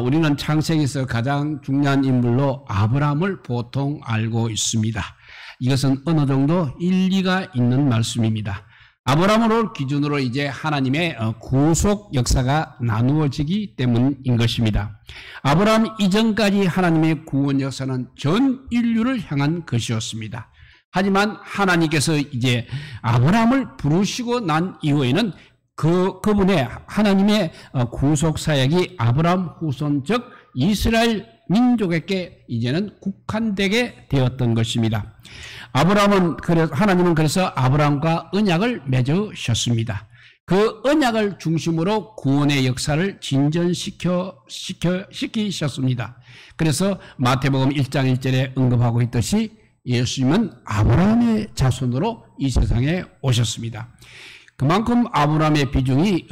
우리는 창세기에서 가장 중요한 인물로 아브라함을 보통 알고 있습니다. 이것은 어느 정도 일리가 있는 말씀입니다. 아브라함을 기준으로 이제 하나님의 구속 역사가 나누어지기 때문인 것입니다. 아브라함 이전까지 하나님의 구원 역사는 전 인류를 향한 것이었습니다. 하지만 하나님께서 이제 아브라함을 부르시고 난 이후에는 그분의 하나님의 구속 사역이 아브라함 후손 즉 이스라엘 민족에게 이제는 국한되게 되었던 것입니다. 하나님은 그래서 아브라함과 언약을 맺으셨습니다. 그 언약을 중심으로 구원의 역사를 진전시키셨습니다. 그래서 마태복음 1장 1절에 언급하고 있듯이 예수님은 아브라함의 자손으로 이 세상에 오셨습니다. 그만큼 아브라함의 비중이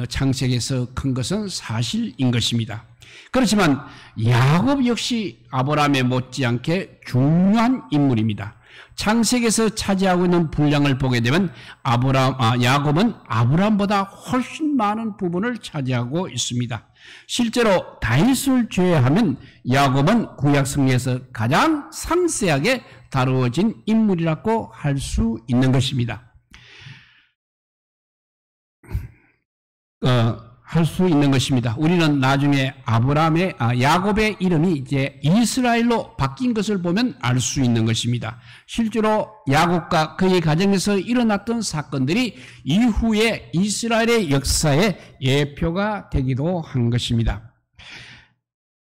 창세기에서 큰 것은 사실인 것입니다. 그렇지만 야곱 역시 아브라함에 못지않게 중요한 인물입니다. 창세기에서 차지하고 있는 분량을 보게 되면 야곱은 아브라함보다 훨씬 많은 부분을 차지하고 있습니다. 실제로 다윗을 제외하면 야곱은 구약 성경에서 가장 상세하게 다루어진 인물이라고 할 수 있는 것입니다. 우리는 나중에 야곱의 이름이 이제 이스라엘로 바뀐 것을 보면 알 수 있는 것입니다. 실제로 야곱과 그의 가정에서 일어났던 사건들이 이후에 이스라엘의 역사의 예표가 되기도 한 것입니다.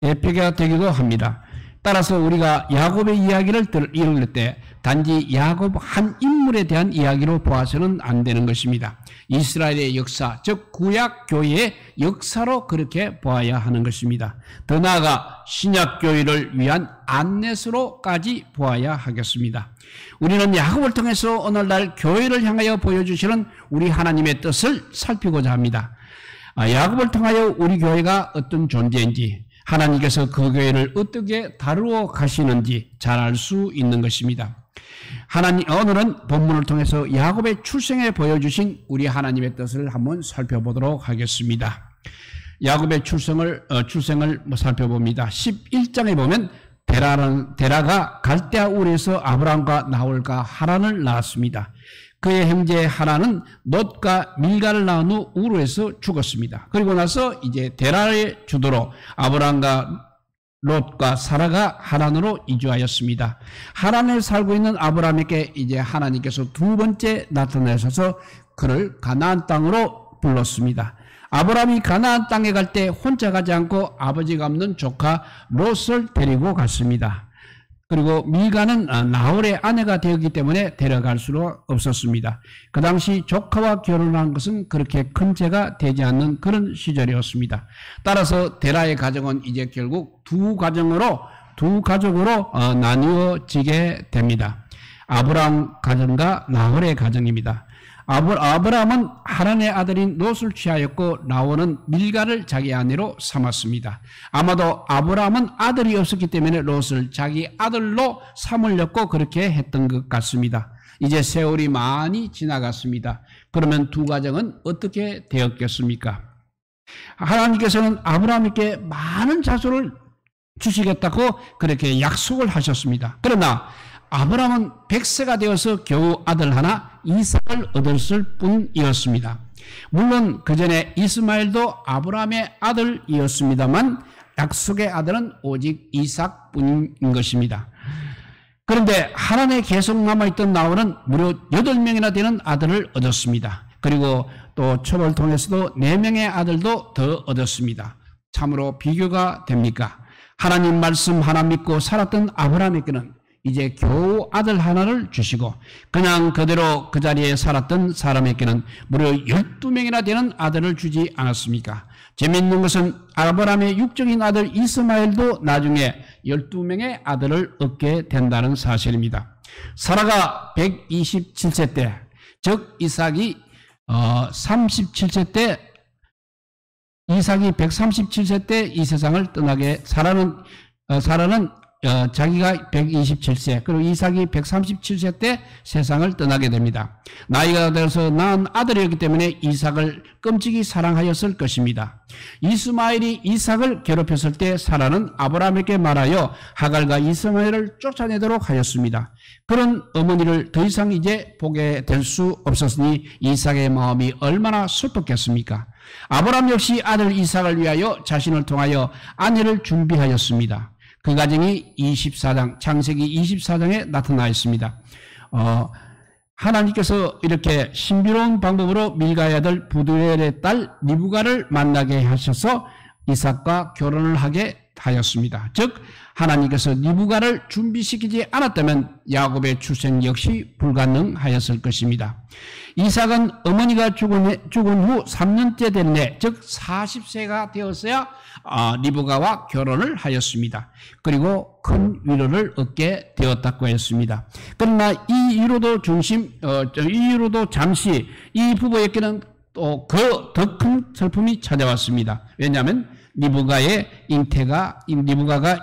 예표가 되기도 합니다. 따라서 우리가 야곱의 이야기를 읽을 때 단지 야곱 한 인물에 대한 이야기로 보아서는 안 되는 것입니다. 이스라엘의 역사, 즉 구약 교회의 역사로 그렇게 보아야 하는 것입니다. 더 나아가 신약 교회를 위한 안내서로까지 보아야 하겠습니다. 우리는 야곱을 통해서 오늘날 교회를 향하여 보여주시는 우리 하나님의 뜻을 살피고자 합니다. 야곱을 통하여 우리 교회가 어떤 존재인지, 하나님께서 그 교회를 어떻게 다루어 가시는지 잘 알 수 있는 것입니다. 오늘은 본문을 통해서 야곱의 출생에 보여주신 우리 하나님의 뜻을 한번 살펴보도록 하겠습니다. 야곱의 출생을 살펴봅니다. 11장에 보면 데라가 갈대아 울에서 아브람과 나홀과 하란을 낳았습니다. 그의 형제 하란은 롯과 밀가를 낳은 후 우르에서 죽었습니다. 그리고 나서 이제 데라의 주도로 아브람과 롯과 사라가 하란으로 이주하였습니다. 하란에 살고 있는 아브람에게 이제 하나님께서 두 번째 나타나셔서 그를 가나안 땅으로 불렀습니다. 아브람이 가나안 땅에 갈 때 혼자 가지 않고 아버지가 없는 조카 롯을 데리고 갔습니다. 그리고 밀가는 나홀의 아내가 되었기 때문에 데려갈 수가 없었습니다. 그 당시 조카와 결혼한 것은 그렇게 큰 죄가 되지 않는 그런 시절이었습니다. 따라서 데라의 가정은 이제 결국 두 가족으로 나뉘어지게 됩니다. 아브람 가정과 나홀의 가정입니다. 아브람은 하란의 아들인 롯을 취하였고 나홀은 밀가를 자기 아내로 삼았습니다. 아마도 아브람은 아들이 없었기 때문에 롯을 자기 아들로 삼으려고 그렇게 했던 것 같습니다. 이제 세월이 많이 지나갔습니다. 그러면 두 가정은 어떻게 되었겠습니까? 하나님께서는 아브람에게 많은 자손을 주시겠다고 그렇게 약속을 하셨습니다. 그러나 아브람은 100세가 되어서 겨우 아들 하나 이삭을 얻었을 뿐이었습니다. 물론 그 전에 이스마엘도 아브람의 아들이었습니다만 약속의 아들은 오직 이삭뿐인 것입니다. 그런데 하란에 계속 남아있던 나홀은 무려 8명이나 되는 아들을 얻었습니다. 그리고 또 첩을 통해서도 4명의 아들도 더 얻었습니다. 참으로 비교가 됩니까? 하나님 말씀 하나 믿고 살았던 아브람에게는 이제 겨우 아들 하나를 주시고 그냥 그대로 그 자리에 살았던 사람에게는 무려 12명이나 되는 아들을 주지 않았습니까? 재미있는 것은 아브람의 육적인 아들 이스마엘도 나중에 12명의 아들을 얻게 된다는 사실입니다. 사라가 127세 때, 즉 이삭이 37세 때, 이삭이 137세 때 이 세상을 떠나게 사라는 자기가 127세 그리고 이삭이 137세 때 세상을 떠나게 됩니다. 나이가 들어서 낳은 아들이었기 때문에 이삭을 끔찍이 사랑하였을 것입니다. 이스마엘이 이삭을 괴롭혔을 때 사라는 아브라함에게 말하여 하갈과 이스마엘을 쫓아내도록 하였습니다. 그런 어머니를 더 이상 이제 보게 될 수 없었으니 이삭의 마음이 얼마나 슬펐겠습니까? 아브라함 역시 아들 이삭을 위하여 자신을 통하여 아내를 준비하였습니다. 그 과정이 24장, 창세기 24장에 나타나 있습니다. 하나님께서 이렇게 신비로운 방법으로 밀가의 아들 부두엘의 딸 리브가를 만나게 하셔서 이삭과 결혼을 하게 하였습니다. 즉 하나님께서 리브가를 준비시키지 않았다면 야곱의 출생 역시 불가능하였을 것입니다. 이삭은 어머니가 죽은 후 3년째 된 해, 즉 40세가 되었어야 리브가와 결혼을 하였습니다. 그리고 큰 위로를 얻게 되었다고 했습니다. 그러나 이 이후로도 잠시 이 부부에게는 또 더 큰 슬픔이 찾아왔습니다. 왜냐하면 리브가가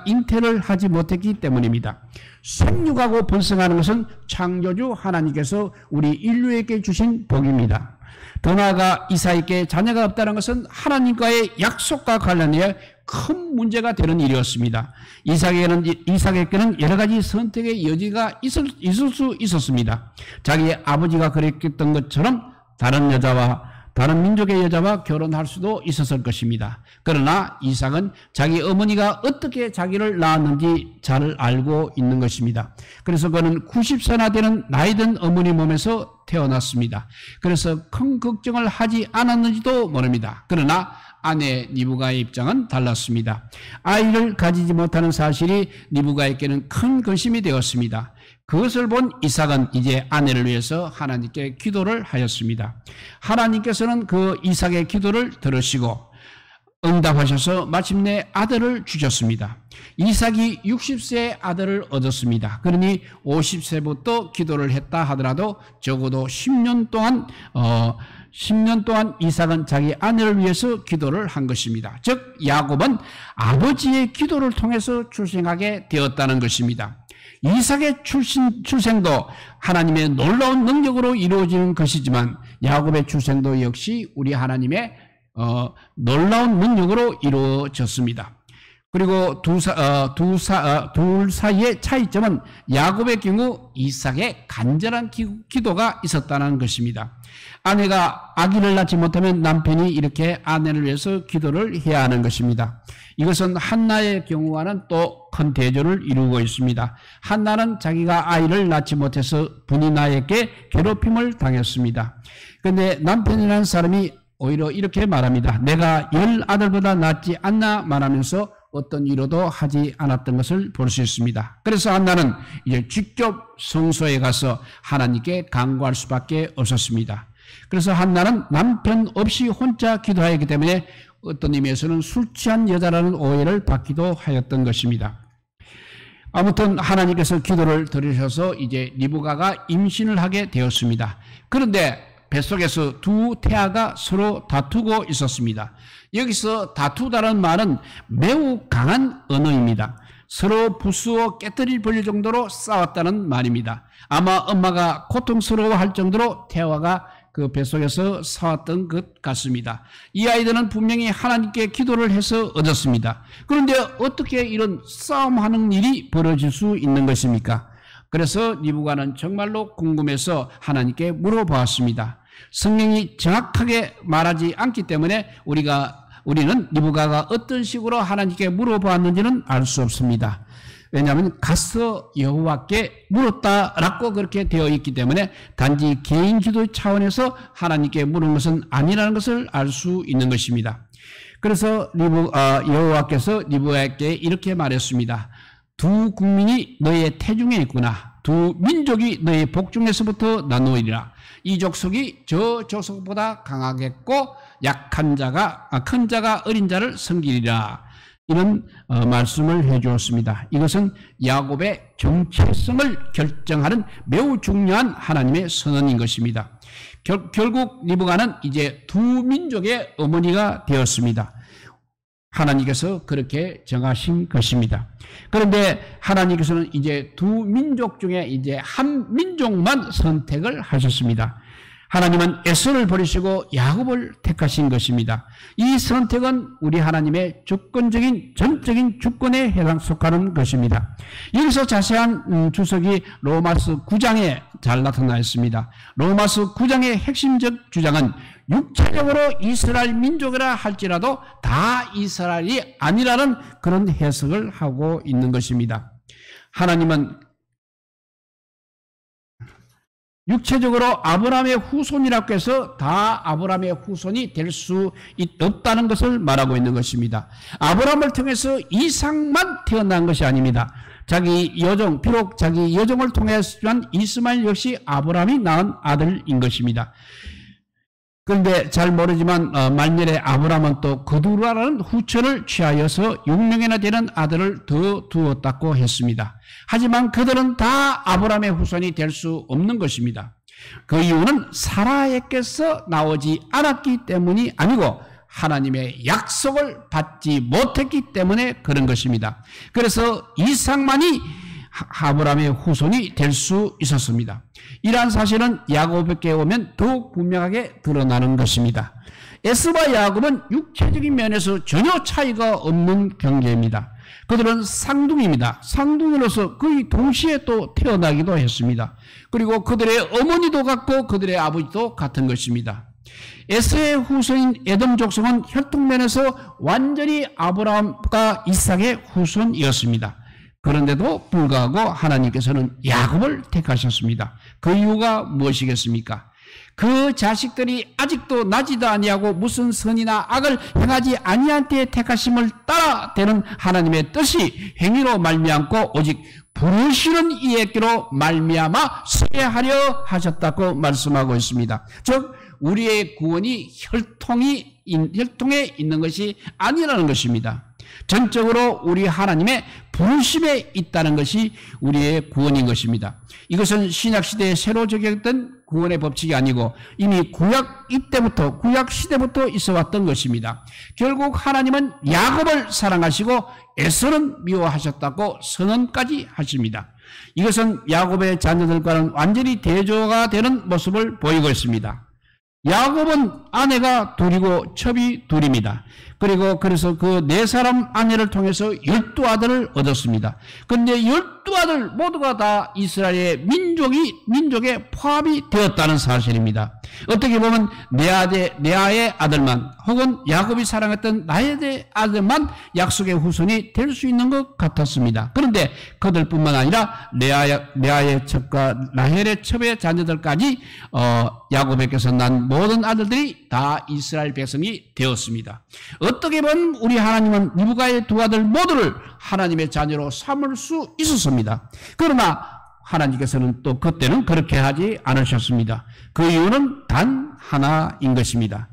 잉태를 하지 못했기 때문입니다. 생육하고 번성하는 것은 창조주 하나님께서 우리 인류에게 주신 복입니다. 더 나아가 이삭에게 자녀가 없다는 것은 하나님과의 약속과 관련해 큰 문제가 되는 일이었습니다. 이삭에게는 여러 가지 선택의 여지가 있을 수 있었습니다. 자기 아버지가 그랬던 것처럼 다른 민족의 여자와 결혼할 수도 있었을 것입니다. 그러나 이삭은 자기 어머니가 어떻게 자기를 낳았는지 잘 알고 있는 것입니다. 그래서 그는 90세나 되는 나이든 어머니 몸에서 태어났습니다. 그래서 큰 걱정을 하지 않았는지도 모릅니다. 그러나 아내 리브가의 입장은 달랐습니다. 아이를 가지지 못하는 사실이 리브가에게는 큰 근심이 되었습니다. 그것을 본 이삭은 이제 아내를 위해서 하나님께 기도를 하였습니다. 하나님께서는 그 이삭의 기도를 들으시고 응답하셔서 마침내 아들을 주셨습니다. 이삭이 60세의 아들을 얻었습니다. 그러니 50세부터 기도를 했다 하더라도 적어도 10년 동안 이삭은 자기 아내를 위해서 기도를 한 것입니다. 즉 야곱은 아버지의 기도를 통해서 출생하게 되었다는 것입니다. 이삭의 출생도 하나님의 놀라운 능력으로 이루어지는 것이지만 야곱의 출생도 역시 우리 하나님의 놀라운 능력으로 이루어졌습니다. 그리고 둘 사이의 차이점은 야곱의 경우 이삭의 간절한 기도가 있었다는 것입니다. 아내가 아기를 낳지 못하면 남편이 이렇게 아내를 위해서 기도를 해야 하는 것입니다. 이것은 한나의 경우와는 또 큰 대조를 이루고 있습니다. 한나는 자기가 아이를 낳지 못해서 분이나에게 괴롭힘을 당했습니다. 그런데 남편이라는 사람이 오히려 이렇게 말합니다. 내가 10아들보다 낫지 않나 말하면서 어떤 위로도 하지 않았던 것을 볼 수 있습니다. 그래서 한나는 이제 직접 성소에 가서 하나님께 간구할 수밖에 없었습니다. 그래서 한나는 남편 없이 혼자 기도하였기 때문에 어떤 의미에서는 술 취한 여자라는 오해를 받기도 하였던 것입니다. 아무튼 하나님께서 기도를 들으셔서 이제 리브가가 임신을 하게 되었습니다. 그런데 뱃속에서 두 태아가 서로 다투고 있었습니다. 여기서 다투다라는 말은 매우 강한 언어입니다. 서로 부수어 깨뜨릴 벌릴 정도로 싸웠다는 말입니다. 아마 엄마가 고통스러워할 정도로 태아가 그 뱃속에서 싸웠던 것 같습니다. 이 아이들은 분명히 하나님께 기도를 해서 얻었습니다. 그런데 어떻게 이런 싸움하는 일이 벌어질 수 있는 것입니까? 그래서 리브가는 정말로 궁금해서 하나님께 물어보았습니다. 성경이 정확하게 말하지 않기 때문에 우리는 리브가가 어떤 식으로 하나님께 물어보았는지는 알 수 없습니다. 왜냐하면 가서 여호와께 물었다라고 그렇게 되어 있기 때문에 단지 개인 기도 차원에서 하나님께 물은 것은 아니라는 것을 알 수 있는 것입니다. 그래서 여호와께서 리브가에게 이렇게 말했습니다. 두 국민이 너의 태중에 있구나. 두 민족이 너의 복중에서부터 나누리라. 이 족속이 저 족속보다 강하겠고 큰 자가 어린 자를 섬기리라. 이런 말씀을 해주었습니다. 이것은 야곱의 정체성을 결정하는 매우 중요한 하나님의 선언인 것입니다. 결국 리브가는 이제 두 민족의 어머니가 되었습니다. 하나님께서 그렇게 정하신 것입니다. 그런데 하나님께서는 이제 두 민족 중에 이제 한 민족만 선택을 하셨습니다. 하나님은 에서를 버리시고 야곱을 택하신 것입니다. 이 선택은 우리 하나님의 주권적인 전적인 주권에 속하는 것입니다. 여기서 자세한 주석이 로마서 9장에 잘 나타나 있습니다. 로마서 9장의 핵심적 주장은 육체적으로 이스라엘 민족이라 할지라도 다 이스라엘이 아니라는 그런 해석을 하고 있는 것입니다. 하나님은 육체적으로 아브라함의 후손이라고 해서 다 아브라함의 후손이 될 수 없다는 것을 말하고 있는 것입니다. 아브라함을 통해서 이삭만 태어난 것이 아닙니다. 비록 자기 여종을 통해서지만 이스마엘 역시 아브라함이 낳은 아들인 것입니다. 그런데 잘 모르지만 말년에 아브라함은 또 그두라라는 후처를 취하여서 6명이나 되는 아들을 더 두었다고 했습니다. 하지만 그들은 다 아브라함의 후손이 될 수 없는 것입니다. 그 이유는 사라에게서 나오지 않았기 때문이 아니고 하나님의 약속을 받지 못했기 때문에 그런 것입니다. 그래서 이삭만이 아브라함의 후손이 될 수 있었습니다. 이러한 사실은 야곱에게 오면 더욱 분명하게 드러나는 것입니다. 에서와 야곱은 육체적인 면에서 전혀 차이가 없는 관계입니다. 그들은 쌍둥이입니다. 쌍둥이로서 거의 동시에 또 태어나기도 했습니다. 그리고 그들의 어머니도 같고 그들의 아버지도 같은 것입니다. 에서의 후손인 에돔 족속은 혈통면에서 완전히 아브라함과 이삭의 후손이었습니다. 그런데도 불구하고 하나님께서는 야곱을 택하셨습니다. 그 이유가 무엇이겠습니까? 그 자식들이 아직도 나지도 아니하고 무슨 선이나 악을 행하지 아니한 때에 택하심을 따라 되는 하나님의 뜻이 행위로 말미암고 오직 부르시는 이에게로 말미암아 서게 하려 하셨다고 말씀하고 있습니다. 즉 우리의 구원이 혈통에 있는 것이 아니라는 것입니다. 전적으로 우리 하나님의 부르심에 있다는 것이 우리의 구원인 것입니다. 이것은 신약시대에 새로 적용된 구원의 법칙이 아니고 이미 구약 시대부터 있어왔던 것입니다. 결국 하나님은 야곱을 사랑하시고 에서는 미워하셨다고 선언까지 하십니다. 이것은 야곱의 자녀들과는 완전히 대조가 되는 모습을 보이고 있습니다. 야곱은 아내가 둘이고 첩이 둘입니다. 그래서 그 4사람 아내를 통해서 12아들을 얻었습니다. 그런데 12아들 모두가 다 이스라엘의 민족에 포함이 되었다는 사실입니다. 어떻게 보면 레아의 아들만 혹은 야곱이 사랑했던 라헬의 아들만 약속의 후손이 될 수 있는 것 같았습니다. 그런데 그들뿐만 아니라 레아의 첩과 라헬의 첩의 자녀들까지 야곱에게서 난 모든 아들들이 다 이스라엘 백성이 되었습니다. 어떻게 보면 우리 하나님은 리브가의 두 아들 모두를 하나님의 자녀로 삼을 수 있었습니다. 그러나 하나님께서는 또 그때는 그렇게 하지 않으셨습니다. 그 이유는 단 하나인 것입니다.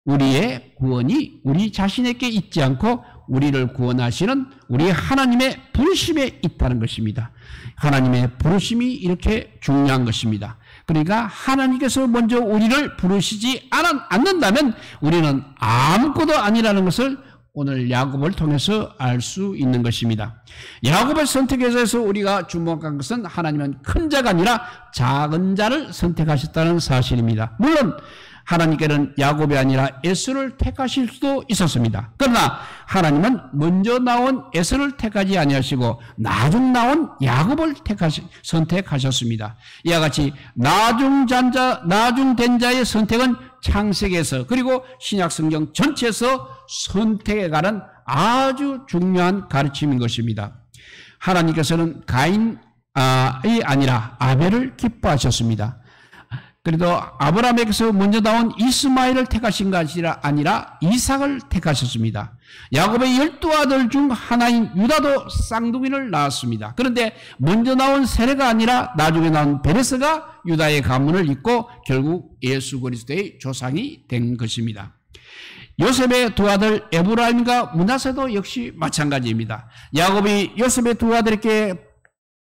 우리의 구원이 우리 자신에게 있지 않고 우리를 구원하시는 우리 하나님의 부르심에 있다는 것입니다. 하나님의 부르심이 이렇게 중요한 것입니다. 그러니까 하나님께서 먼저 우리를 부르시지 않는다면 우리는 아무것도 아니라는 것을 오늘 야곱을 통해서 알 수 있는 것입니다. 야곱의 선택에 대해서 우리가 주목한 것은 하나님은 큰 자가 아니라 작은 자를 선택하셨다는 사실입니다. 물론 하나님께는 야곱이 아니라 에서를 택하실 수도 있었습니다. 그러나 하나님은 먼저 나온 에서를 택하지 아니하시고 나중 나온 야곱을 선택하셨습니다. 이와 같이 나중된 자의 선택은 창세기에서 그리고 신약성경 전체에서 선택에 관한 아주 중요한 가르침인 것입니다. 하나님께서는 가인이 아니라 아벨을 기뻐하셨습니다. 그래도 아브라함에게서 먼저 나온 이스마엘을 택하신 것이 아니라 이삭을 택하셨습니다. 야곱의 12아들 중 하나인 유다도 쌍둥이를 낳았습니다. 그런데 먼저 나온 세레가 아니라 나중에 나온 베레스가 유다의 가문을 잇고 결국 예수 그리스도의 조상이 된 것입니다. 요셉의 두 아들 에브라임과 므낫세도 역시 마찬가지입니다. 야곱이 요셉의 두 아들에게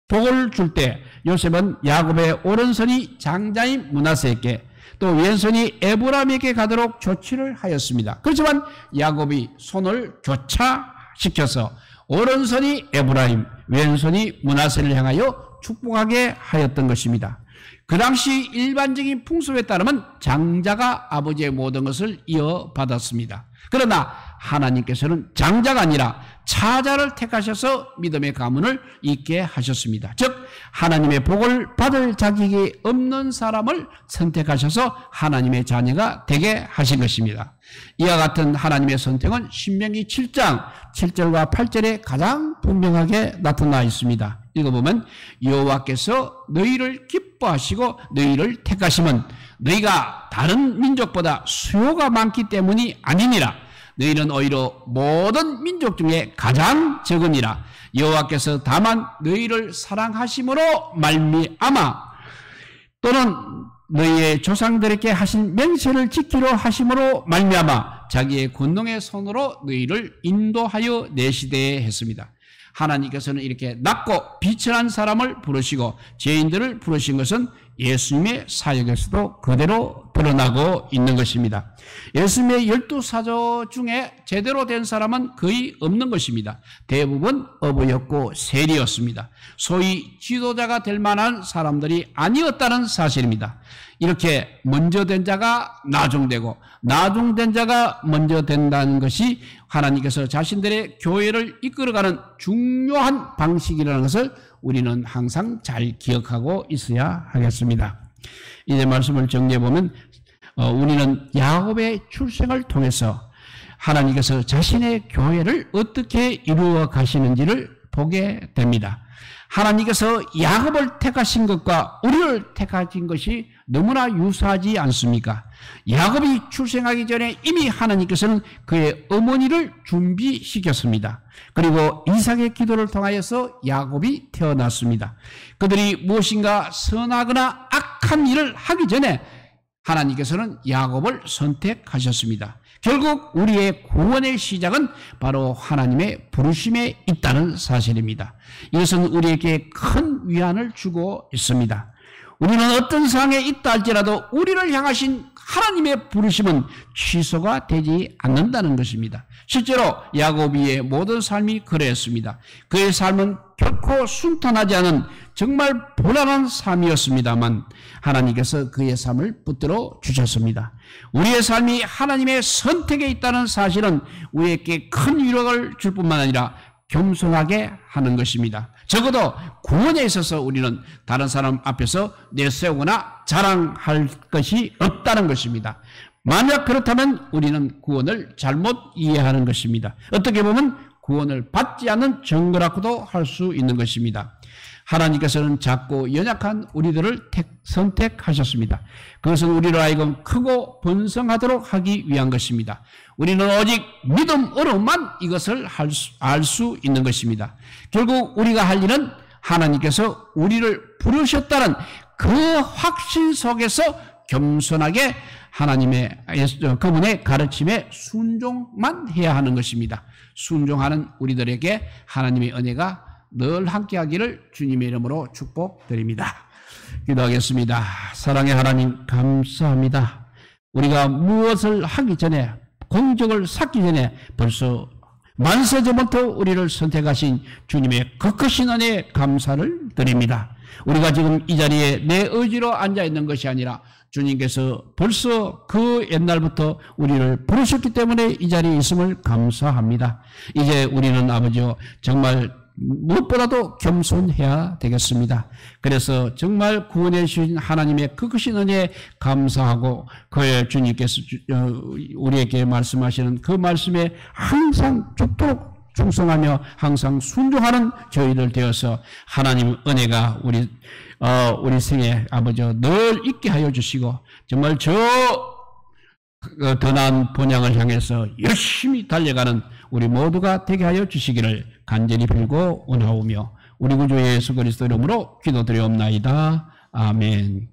복을 줄 때 요셉은 야곱의 오른손이 장자인 므낫세에게 또 왼손이 에브라임에게 가도록 조치를 하였습니다. 그렇지만 야곱이 손을 교차시켜서 오른손이 에브라임, 왼손이 므낫세를 향하여 축복하게 하였던 것입니다. 그 당시 일반적인 풍습에 따르면 장자가 아버지의 모든 것을 이어받았습니다. 그러나 하나님께서는 장자가 아니라 차자를 택하셔서 믿음의 가문을 잇게 하셨습니다. 즉 하나님의 복을 받을 자격이 없는 사람을 선택하셔서 하나님의 자녀가 되게 하신 것입니다. 이와 같은 하나님의 선택은 신명기 7장 7절과 8절에 가장 분명하게 나타나 있습니다. 읽어보면 여호와께서 너희를 기뻐하시고 너희를 택하심은 너희가 다른 민족보다 수요가 많기 때문이 아니니라. 너희는 오히려 모든 민족 중에 가장 적으니라. 여호와께서 다만 너희를 사랑하심으로 말미암아 또는 너희의 조상들에게 하신 맹세를 지키려 하심으로 말미암아 자기의 권능의 손으로 너희를 인도하여 내시되 했습니다. 하나님께서는 이렇게 낮고 비천한 사람을 부르시고 죄인들을 부르신 것은 예수님의 사역에서도 그대로 드러나고 있는 것입니다. 예수님의 12사도 중에 제대로 된 사람은 거의 없는 것입니다. 대부분 어부였고 세리였습니다. 소위 지도자가 될 만한 사람들이 아니었다는 사실입니다. 이렇게 먼저 된 자가 나중되고 나중된 자가 먼저 된다는 것이 하나님께서 자신들의 교회를 이끌어가는 중요한 방식이라는 것을 우리는 항상 잘 기억하고 있어야 하겠습니다. 이제 말씀을 정리해보면 우리는 야곱의 출생을 통해서 하나님께서 자신의 교회를 어떻게 이루어 가시는지를 보게 됩니다. 하나님께서 야곱을 택하신 것과 우리를 택하신 것이 너무나 유사하지 않습니까? 야곱이 출생하기 전에 이미 하나님께서는 그의 어머니를 준비시켰습니다. 그리고 이삭의 기도를 통하여서 야곱이 태어났습니다. 그들이 무엇인가 선하거나 악한 일을 하기 전에 하나님께서는 야곱을 선택하셨습니다. 결국 우리의 구원의 시작은 바로 하나님의 부르심에 있다는 사실입니다. 이것은 우리에게 큰 위안을 주고 있습니다. 우리는 어떤 상황에 있다 할지라도 우리를 향하신 하나님의 부르심은 취소가 되지 않는다는 것입니다. 실제로 야곱의 모든 삶이 그랬습니다. 그의 삶은 결코 순탄하지 않은 정말 불안한 삶이었습니다만 하나님께서 그의 삶을 붙들어 주셨습니다. 우리의 삶이 하나님의 선택에 있다는 사실은 우리에게 큰 위로를 줄 뿐만 아니라 겸손하게 하는 것입니다. 적어도 구원에 있어서 우리는 다른 사람 앞에서 내세우거나 자랑할 것이 없다는 것입니다. 만약 그렇다면 우리는 구원을 잘못 이해하는 것입니다. 어떻게 보면 구원을 받지 않는 증거라고도 할 수 있는 것입니다. 하나님께서는 작고 연약한 우리들을 선택하셨습니다. 그것은 우리로 하여금 크고 번성하도록 하기 위한 것입니다. 우리는 오직 믿음으로만 이것을 알 수 있는 것입니다. 결국 우리가 할 일은 하나님께서 우리를 부르셨다는 그 확신 속에서 겸손하게 하나님의 그분의 가르침에 순종만 해야 하는 것입니다. 순종하는 우리들에게 하나님의 은혜가 늘 함께하기를 주님의 이름으로 축복드립니다. 기도하겠습니다. 사랑의 하나님 감사합니다. 우리가 무엇을 하기 전에 공적을 쌓기 전에 벌써 만세전부터 우리를 선택하신 주님의 거크신 은혜에 감사를 드립니다. 우리가 지금 이 자리에 내 의지로 앉아있는 것이 아니라 주님께서 벌써 그 옛날부터 우리를 부르셨기 때문에 이 자리에 있음을 감사합니다. 이제 우리는 아버지요 정말 무엇보다도 겸손해야 되겠습니다. 그래서 정말 구원해 주신 하나님의 그 크신 은혜에 감사하고 그의 주님께서 우리에게 말씀하시는 그 말씀에 항상 죽도록 충성하며 항상 순종하는 저희들 되어서 하나님 은혜가 우리 생에 아버지 늘 있게 하여 주시고 정말 더 나은 본향을 향해서 열심히 달려가는 우리 모두가 되게 하여 주시기를 간절히 빌고 원하오며 우리 구주 예수 그리스도 이름으로 기도드리옵나이다. 아멘.